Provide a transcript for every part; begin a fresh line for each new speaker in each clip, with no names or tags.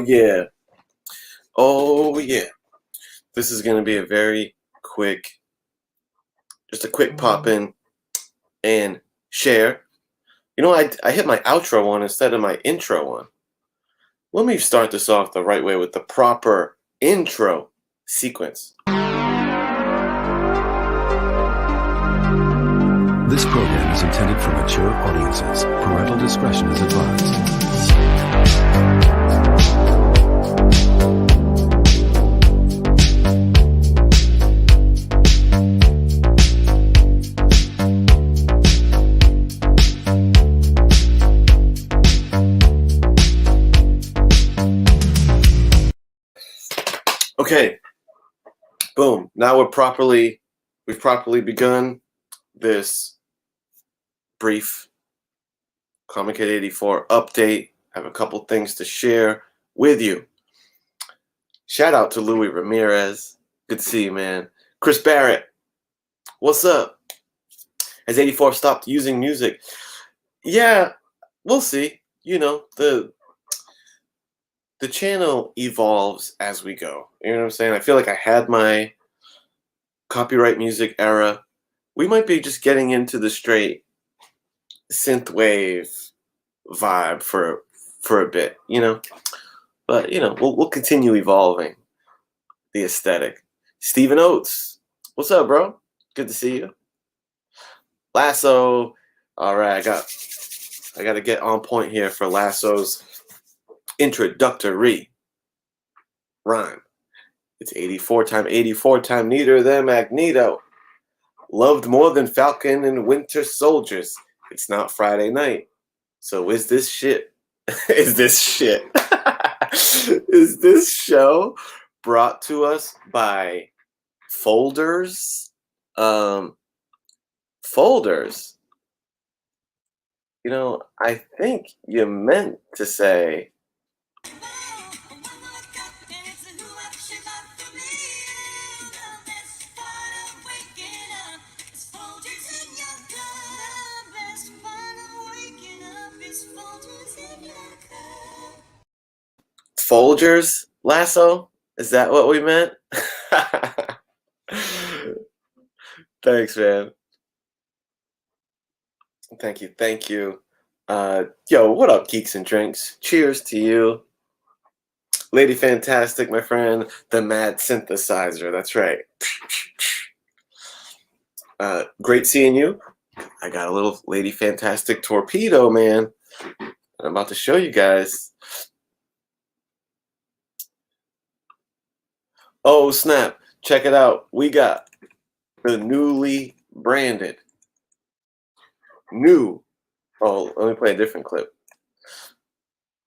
yeah. Oh yeah. This is going to be a very quick, just a quick pop in and share. You know, I hit my outro one instead of my intro one. Let me start this off the right way with the proper intro sequence.
This program is intended for mature audiences. Parental discretion is advised.
Okay, boom. Now we've properly begun this brief Comic Kid 84 update. I have a couple things to share with you. Shout out to Louis Ramirez. Good to see you, man. Chris Barrett, what's up? Has 84 stopped using music? Yeah, we'll see. You know, the channel evolves as we go. You know what I'm saying? I feel like I had my copyright music era. We might be just getting into the straight synthwave vibe for a bit, you know. But you know, we'll continue evolving the aesthetic. Stephen Oates, what's up, bro? Good to see you. Lasso, all right. I got to get on point here for Lasso's introductory rhyme. It's 84 time neater than Magneto. Loved more than Falcon and Winter Soldiers. It's not Friday night. So is this shit? Is this shit? Is this show brought to us by Folders? Folders. You know, I think you meant to say Folgers, Lasso? Is that what we meant? Thanks, man. Thank you. Yo, what up, Geeks and Drinks? Cheers to you. Lady Fantastic, my friend. The Mad Synthesizer, that's right. Great seeing you. I got a little Lady Fantastic Torpedo, man. I'm about to show you guys. Oh, snap. Check it out. We got the newly branded oh, let me play a different clip.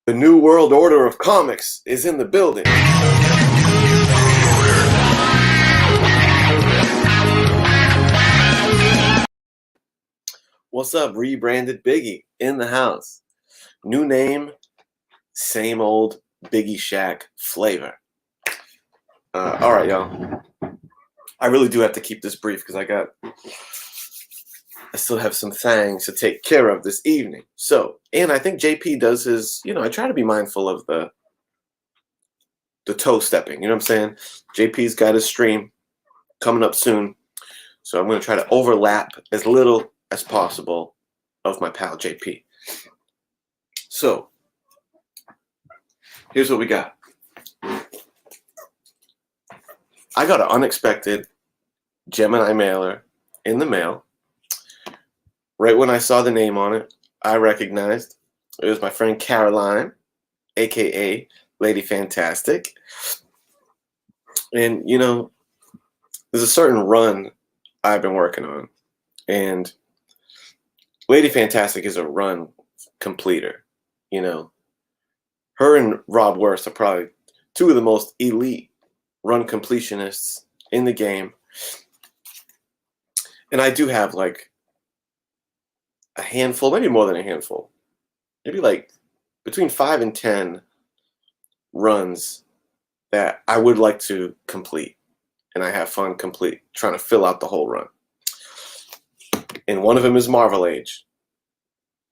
The New World Order of Comics is in the building. What's up, rebranded Biggie in the house. New name, same old Biggie Shack flavor. All right, y'all. I really do have to keep this brief because I still have some things to take care of this evening. So, and I think JP does his, you know, I try to be mindful of the toe stepping, you know what I'm saying? JP's got his stream coming up soon. So I'm going to try to overlap as little as possible of my pal JP. So, here's what we got. I got an unexpected Gemini mailer in the mail. Right when I saw the name on it, I recognized it was my friend Caroline, aka Lady Fantastic. And, you know, there's a certain run I've been working on. And Lady Fantastic is a run completer. You know, her and Rob Worth are probably two of the most elite run completionists in the game. And I do have like a handful, maybe more than a handful, maybe like between 5 and 10 runs that I would like to complete. And I have fun trying to fill out the whole run. And one of them is Marvel Age.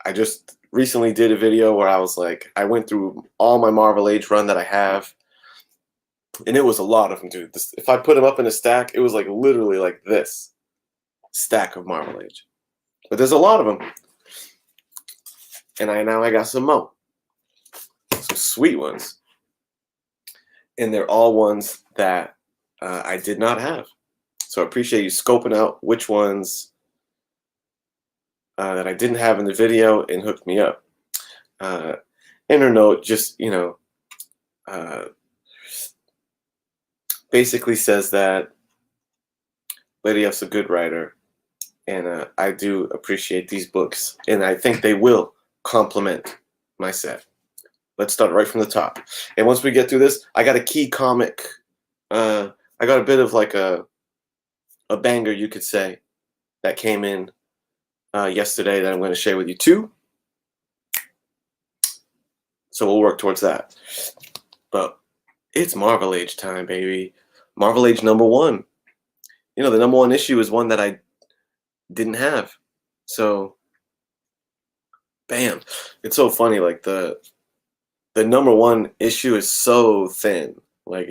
I just recently did a video where I was like, I went through all my Marvel Age run that I have, and it was a lot of them, dude. If I put them up in a stack, it was like literally like this stack of Marvel Age. But there's a lot of them, and now I got some more, some sweet ones, and they're all ones that I did not have. So I appreciate you scoping out which ones that I didn't have in the video and hooked me up. Internote just, basically says that Lady F's a good writer, and I do appreciate these books, and I think they will complement my set. Let's start right from the top. And once we get through this, I got a key comic. I got a bit of like a banger, you could say, that came in yesterday that I'm going to share with you too. So we'll work towards that. But it's Marvel Age time, baby. Marvel Age #1. The #1 issue is one that I didn't have. So, bam. It's so funny. Like the #1 issue is so thin. Like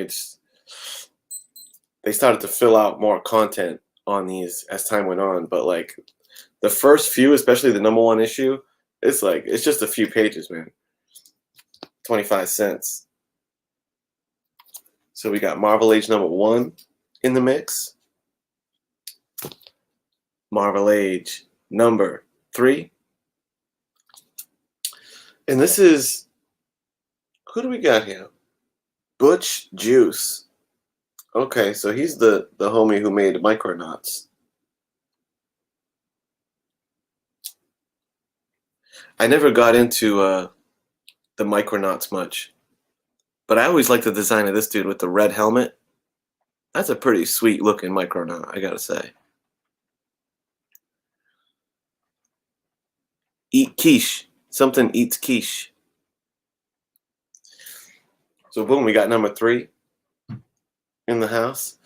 they started to fill out more content on these as time went on. But like the first few, especially the #1 issue, it's just a few pages, man. 25 cents. So we got Marvel Age #1 in the mix. Marvel Age #3. And this is, who do we got here? Butch Juice. Okay, so he's the homie who made Micronauts. I never got into the Micronauts much, but I always liked the design of this dude with the red helmet. That's a pretty sweet looking Micronaut, I gotta say. Eat quiche. Something eats quiche. So boom, we got #3 in the house.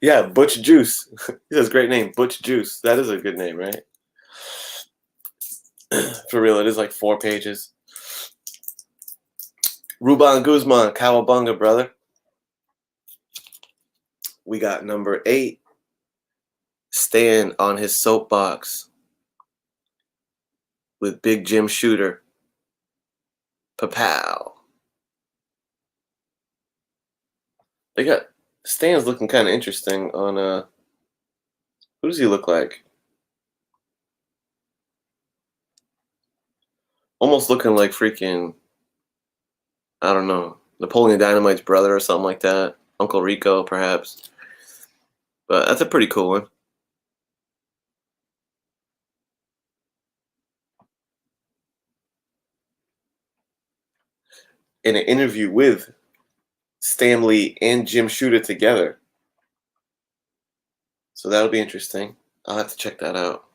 Yeah, Butch Juice. He has a great name, Butch Juice. That is a good name, right? For real, it is like 4 pages. Ruben Guzman, Cowabunga, brother. We got #8. Stand on his soapbox with Big Jim Shooter. Papow. They got Stan's looking kind of interesting on who does he look like? Almost looking like freaking, I don't know, Napoleon Dynamite's brother or something like that. Uncle Rico, perhaps. But that's a pretty cool one. In an interview with Stan Lee and Jim Shooter together. So that'll be interesting. I'll have to check that out.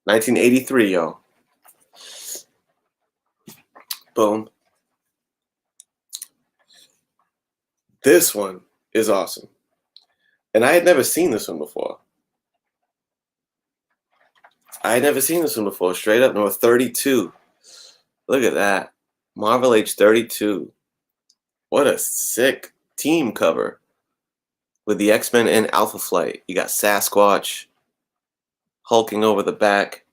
1983, y'all. Boom. This one is awesome. And I had never seen this one before. Straight up, number 32. Look at that. Marvel Age 32. What a sick team cover. With the X-Men and Alpha Flight. You got Sasquatch hulking over the back.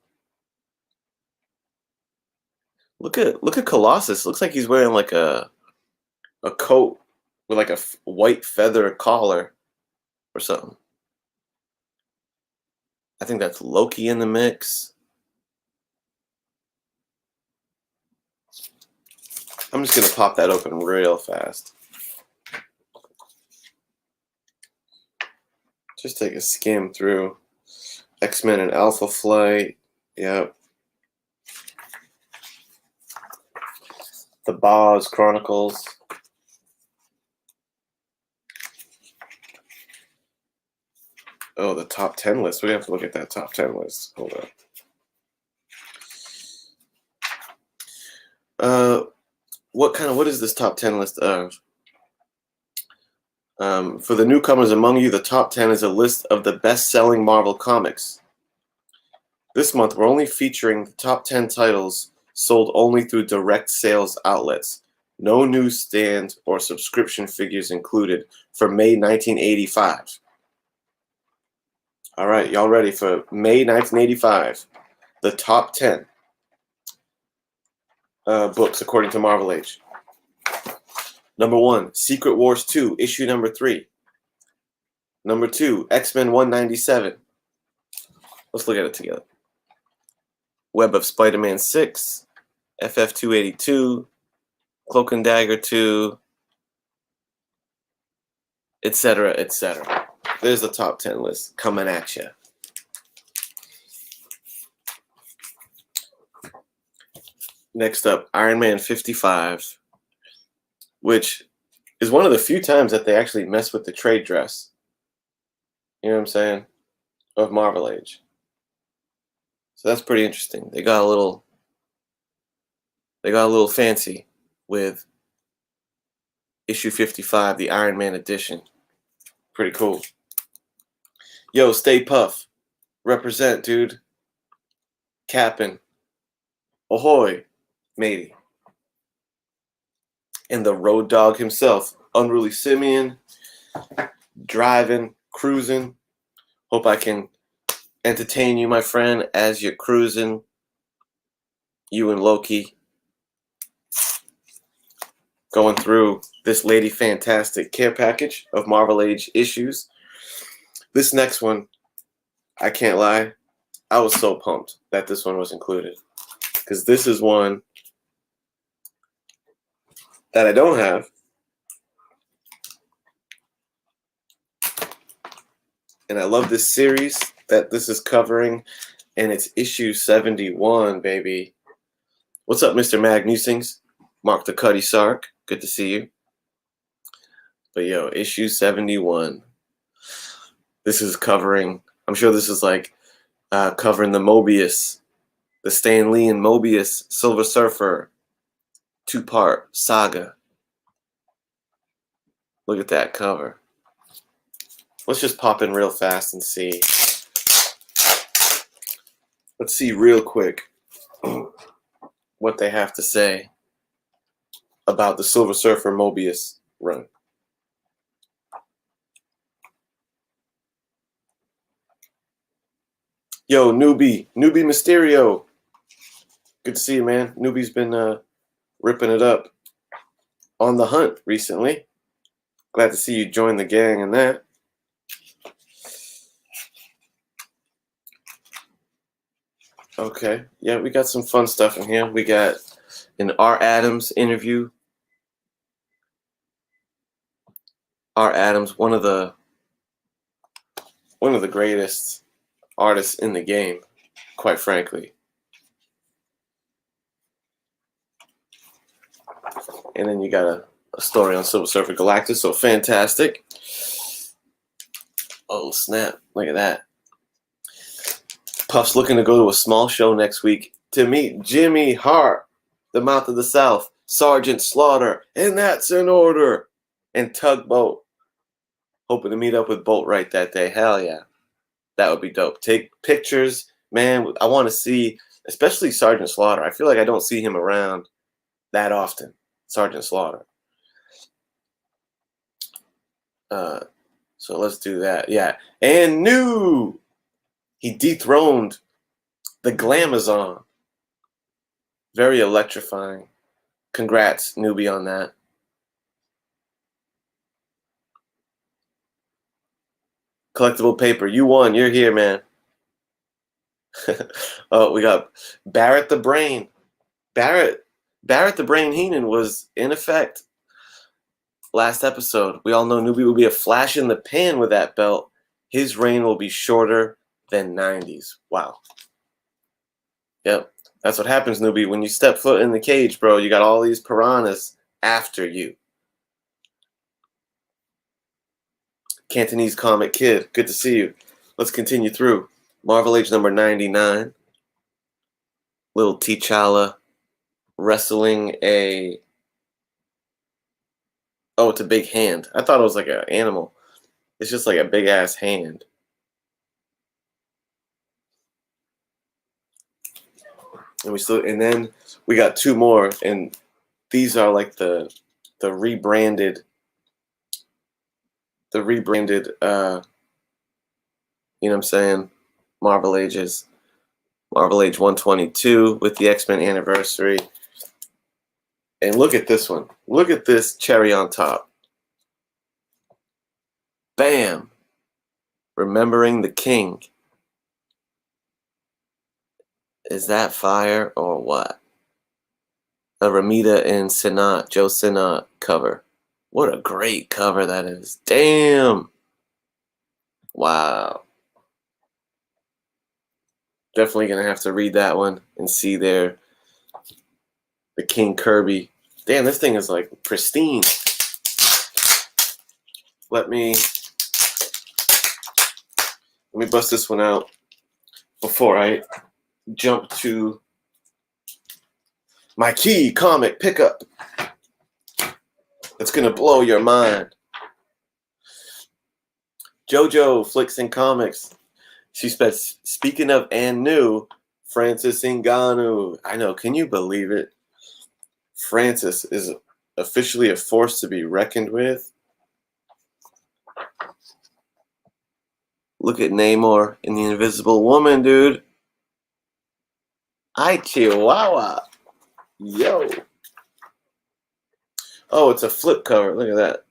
Look at Colossus. Looks like he's wearing like a coat with like a white feather collar or something. I think that's Loki in the mix. I'm just going to pop that open real fast. Just take a skim through. X-Men and Alpha Flight. Yep. The Boz Chronicles. Oh, the top 10 list. We have to look at that top 10 list. Hold on. What is this top 10 list of? For the newcomers among you, the top 10 is a list of the best-selling Marvel comics. This month, we're only featuring the top 10 titles sold only through direct sales outlets. No newsstand or subscription figures included for May 1985. All right, y'all ready for May 1985? The top 10 books according to Marvel Age. Number 1, Secret Wars 2, issue number 3. Number 2, X-Men 197. Let's look at it together. Web of Spider-Man 6, FF 282, Cloak and Dagger 2, etc., etc. There's the top 10 list coming at you. Next up, Iron Man 55, which is one of the few times that they actually mess with the trade dress. You know what I'm saying? Of Marvel Age. So that's pretty interesting. They got a little fancy with issue 55, the Iron Man edition. Pretty cool. Yo, Stay Puff. Represent, dude. Cappin'. Ahoy, matey. And the road dog himself, Unruly Simeon, driving, cruising. Hope I can entertain you, my friend, as you're cruising. You and Loki. Going through this Lady Fantastic care package of Marvel Age issues. This next one, I can't lie, I was so pumped that this one was included. Because this is one that I don't have. And I love this series that this is covering. And it's issue 71, baby. What's up, Mr. Magmusings? Mark the Cuddy Sark. Good to see you. But yo, issue 71. This is covering, I'm sure this is like covering the Mobius, the Stan Lee and Mobius Silver Surfer 2-part saga. Look at that cover. Let's just pop in real fast and see. Let's see real quick what they have to say about the Silver Surfer Mobius run. Yo, Newbie Mysterio. Good to see you, man. Newbie's been ripping it up on the hunt recently. Glad to see you join the gang in that. Okay, yeah, we got some fun stuff in here. We got an R. Adams interview. R. Adams, one of the greatest artists in the game, quite frankly. And then you got a story on Silver Surfer Galactus, so fantastic. Oh, snap. Look at that. Puff's looking to go to a small show next week to meet Jimmy Hart, the Mouth of the South, Sergeant Slaughter, and that's in order, and Tugboat. Hoping to meet up with Bolt right that day. Hell yeah. That would be dope. Take pictures. Man, I want to see, especially Sergeant Slaughter. I feel like I don't see him around that often. Sergeant Slaughter. So let's do that. Yeah. And new. He dethroned the Glamazon. Very electrifying. Congrats, Newbie, on that. Collectible paper. You won. You're here, man. Oh, we got Barrett the Brain. Barrett the Brain Heenan was in effect last episode. We all know Newbie will be a flash in the pan with that belt. His reign will be shorter than 90s. Wow. Yep. That's what happens, Newbie. When you step foot in the cage, bro, you got all these piranhas after you. Cantonese Comic Kid, good to see you. Let's continue through. Marvel Age number 99. Little T'Challa wrestling a... Oh, it's a big hand. I thought it was like an animal. It's just like a big-ass hand. And then we got two more, and these are like the rebranded you know what I'm saying, Marvel Ages. Marvel Age 122 with the X-Men anniversary. And look at this one. Look at this cherry on top. Bam! Remembering the King. Is that fire or what? A Ramita and Joe Sinnott cover. What a great cover that is. Damn! Wow. Definitely gonna have to read that one and see the King Kirby. Damn, this thing is like pristine. Let me bust this one out before I jump to my key comic pickup. That's gonna blow your mind. JoJo Flicks and Comics. Speaking of and new, Francis Ngannou. I know, can you believe it? Francis is officially a force to be reckoned with. Look at Namor and the Invisible Woman, dude. Ay, Chihuahua. Yo. Oh, it's a flip cover. Look at that.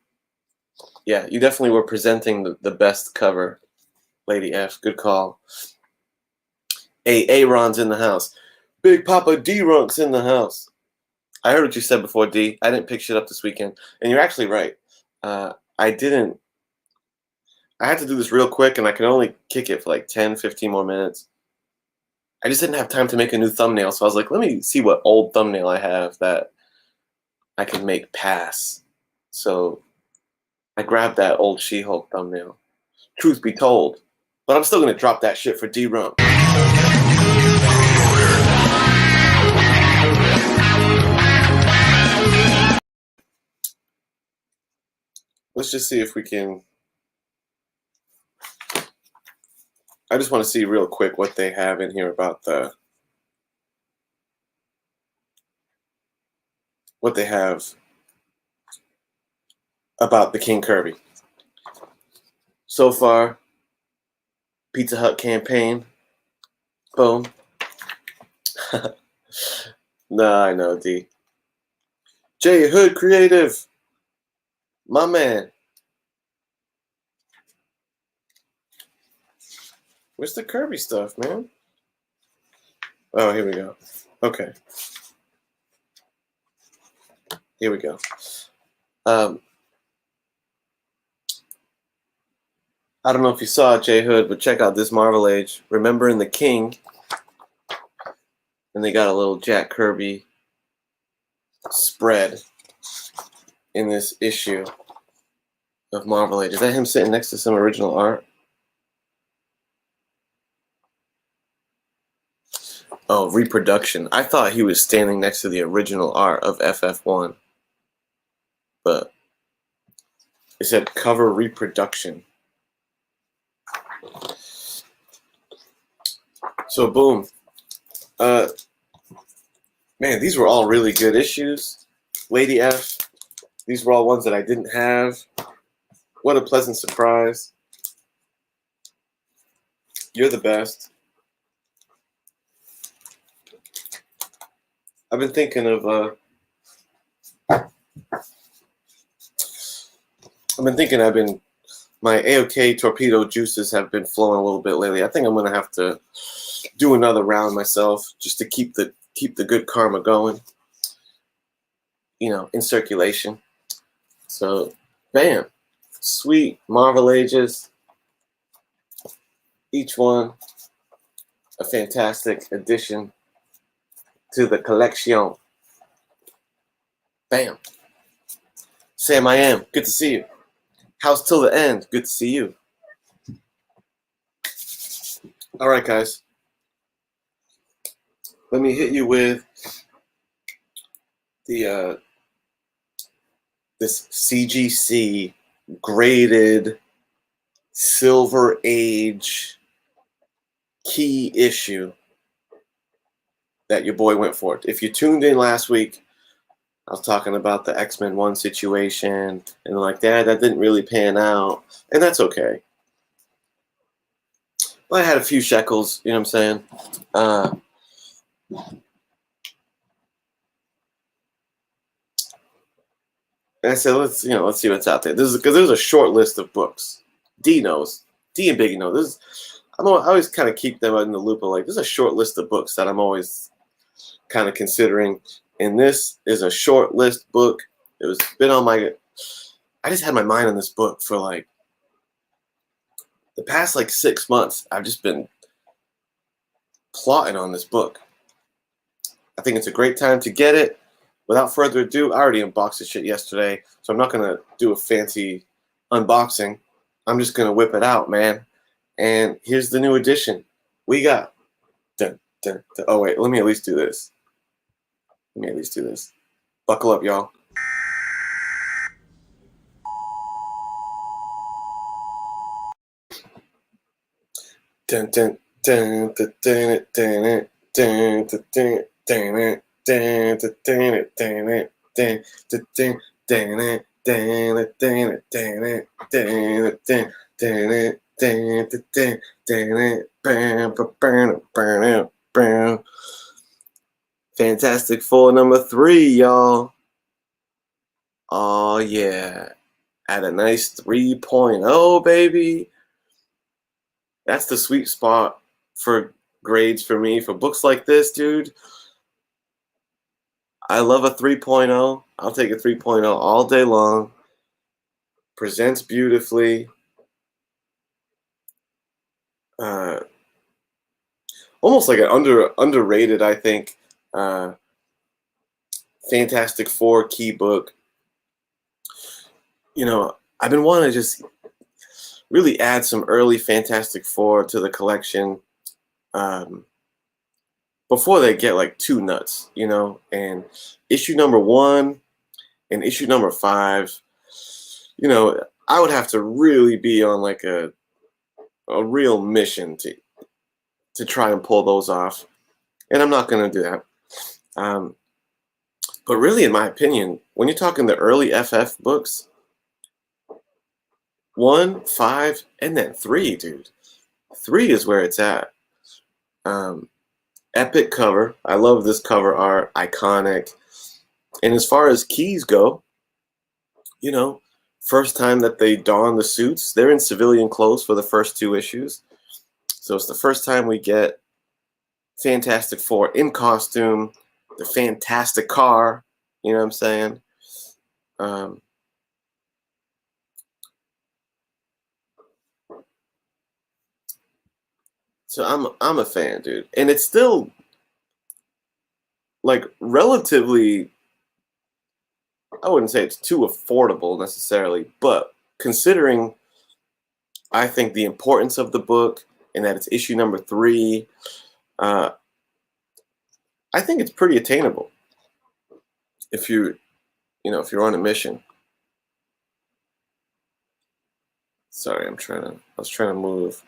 Yeah, you definitely were presenting the best cover, Lady F. Good call. Aaron's in the house. Big Papa D-Runk's in the house. I heard what you said before, D. I didn't pick shit up this weekend. And you're actually right. I had to do this real quick, and I could only kick it for like 10, 15 more minutes. I just didn't have time to make a new thumbnail, so I was like, let me see what old thumbnail I have that I can make pass. So I grabbed that old She-Hulk thumbnail. Truth be told. But I'm still going to drop that shit for D-Runk. Let's just see if we can... I just want to see real quick what they have in here about what they have about the King Kirby. So far, Pizza Hut campaign. Boom. Nah, I know, D. J Hood Creative. My man. Where's the Kirby stuff, man? Oh, here we go. Okay. Here we go. I don't know if you saw it, J Hood, but check out this Marvel Age. Remembering the King. And they got a little Jack Kirby spread in this issue of Marvel Age. Is that him sitting next to some original art? Oh, reproduction. I thought he was standing next to the original art of FF1. But it said cover reproduction. So boom. Man, these were all really good issues. Lady F. These were all ones that I didn't have. What a pleasant surprise. You're the best. I've been thinking of my AOK Torpedo juices have been flowing a little bit lately. I think I'm gonna have to do another round myself just to keep the good karma going, you know, in circulation. So, bam, sweet Marvel Ages. Each one a fantastic addition to the collection. Bam. Sam, I am. Good to see you. House till the end. Good to see you. All right, guys. Let me hit you with the this CGC graded Silver Age key issue that your boy went for. If you tuned in last week, I was talking about the X-Men 1 situation and like that didn't really pan out, and that's okay. But I had a few shekels, you know what I'm saying? And I said, let's see what's out there. This is because there's a short list of books. D knows. D and Biggie knows. I always kind of keep them in the loop of like, there's a short list of books that I'm always kind of considering. And this is a short list book. It was been on I just had my mind on this book for like the past like 6 months. I've just been plotting on this book. I think it's a great time to get it. Without further ado, I already unboxed this shit yesterday, so I'm not going to do a fancy unboxing. I'm just going to whip it out, man. And here's the new edition. We got... Dun, dun, dun. Oh, wait. Let me at least do this. Buckle up, y'all. Dun, dun, dun, dun, dun, dun, dun, dun, dun, dun. Fantastic Four number 3, y'all. Oh yeah, at a nice 3.0, baby. That's the sweet spot for grades for me for books like this, dude. I love a 3.0. I'll take a 3.0 all day long. Presents beautifully. Almost like an underrated, I think, Fantastic Four key book. You know, I've been wanting to just really add some early Fantastic Four to the collection before they get like too nuts, you know. And issue number 1 and issue number 5, you know, I would have to really be on like a real mission to try and pull those off, and I'm not going to do that. But really, in my opinion, when you're talking the early FF books, 1, 5, and then 3, dude. 3 is where it's at. Epic cover. I love this cover art. Iconic. And as far as keys go, you know, first time that they don the suits. They're in civilian clothes for the first 2 issues. So it's the first time we get Fantastic Four in costume, the fantastic car, you know what I'm saying? So I'm a fan, dude. And it's still like relatively, I wouldn't say it's too affordable necessarily, but considering I think the importance of the book and that it's issue number 3, I think it's pretty attainable if you're on a mission. Sorry, I was trying to move.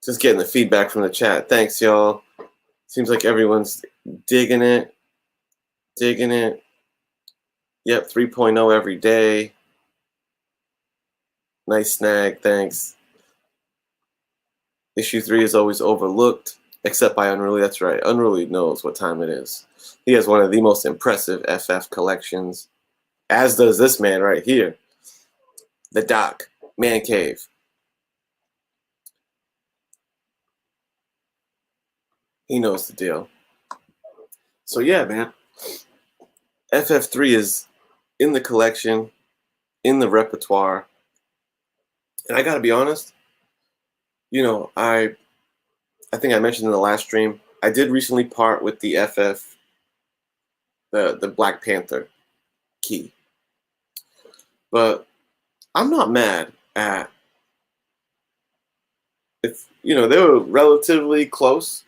Just getting the feedback from the chat. Thanks, y'all. Seems like everyone's digging it. Yep, 3.0 every day. Nice snag, thanks. Issue 3 is always overlooked, except by Unruly. That's right. Unruly knows what time it is. He has one of the most impressive FF collections, as does this man right here. The Doc, Man Cave. He knows the deal. So yeah, man. FF3 is in the collection, in the repertoire. And I gotta be honest, you know, I think I mentioned in the last stream, I did recently part with the FF, the Black Panther key. But I'm not mad at, if you know, they were relatively close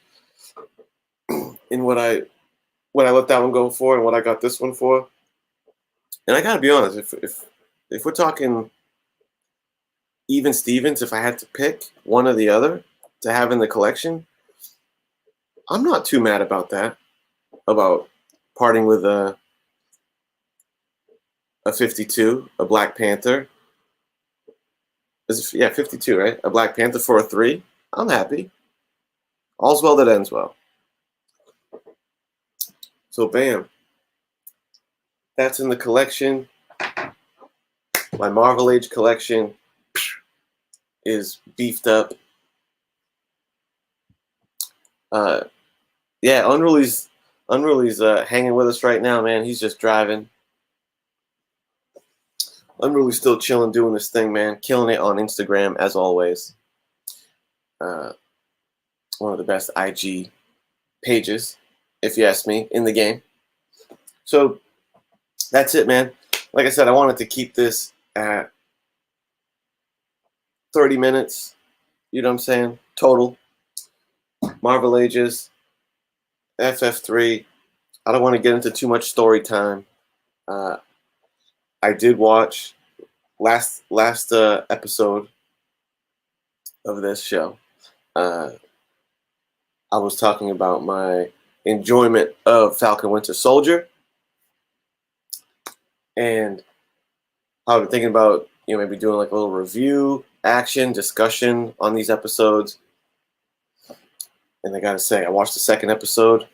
in what I let that one go for and what I got this one for. And I gotta be honest, if we're talking even Stevens, if I had to pick one or the other to have in the collection, I'm not too mad about that. About parting with a 52, a Black Panther. Yeah, 52, right? A Black Panther for a 3. I'm happy. All's well that ends well. So, bam. That's in the collection. My Marvel Age collection is beefed up. Yeah, Unruly's hanging with us right now, man. He's just driving. Unruly's still chilling, doing this thing, man. Killing it on Instagram, as always. One of the best IG pages, if you ask me, in the game. So that's it, man. Like I said, I wanted to keep this at 30 minutes. You know what I'm saying? Total. Marvel Ages, FF3. I don't want to get into too much story time. I did watch last episode of this show. I was talking about my enjoyment of Falcon Winter Soldier, and I've been thinking about maybe doing like a little review, action, discussion on these episodes. And I gotta say, I watched the second episode,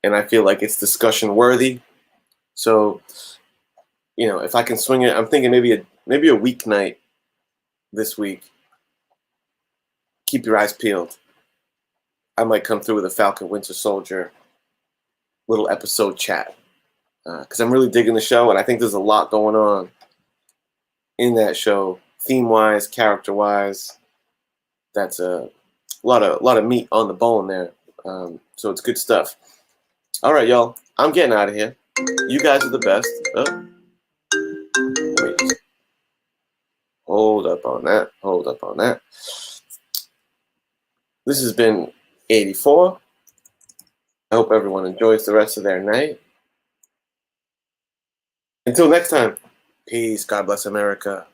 and I feel like it's discussion worthy. So, if I can swing it, I'm thinking maybe a weeknight this week. Keep your eyes peeled. I might come through with a Falcon Winter Soldier little episode chat, because I'm really digging the show, and I think there's a lot going on in that show, theme-wise, character-wise. That's a lot of meat on the bone there. So it's good stuff. All right, y'all. I'm getting out of here. You guys are the best. Wait. Hold up on that. This has been 84. I hope everyone enjoys the rest of their night. Until next time, peace. God bless America.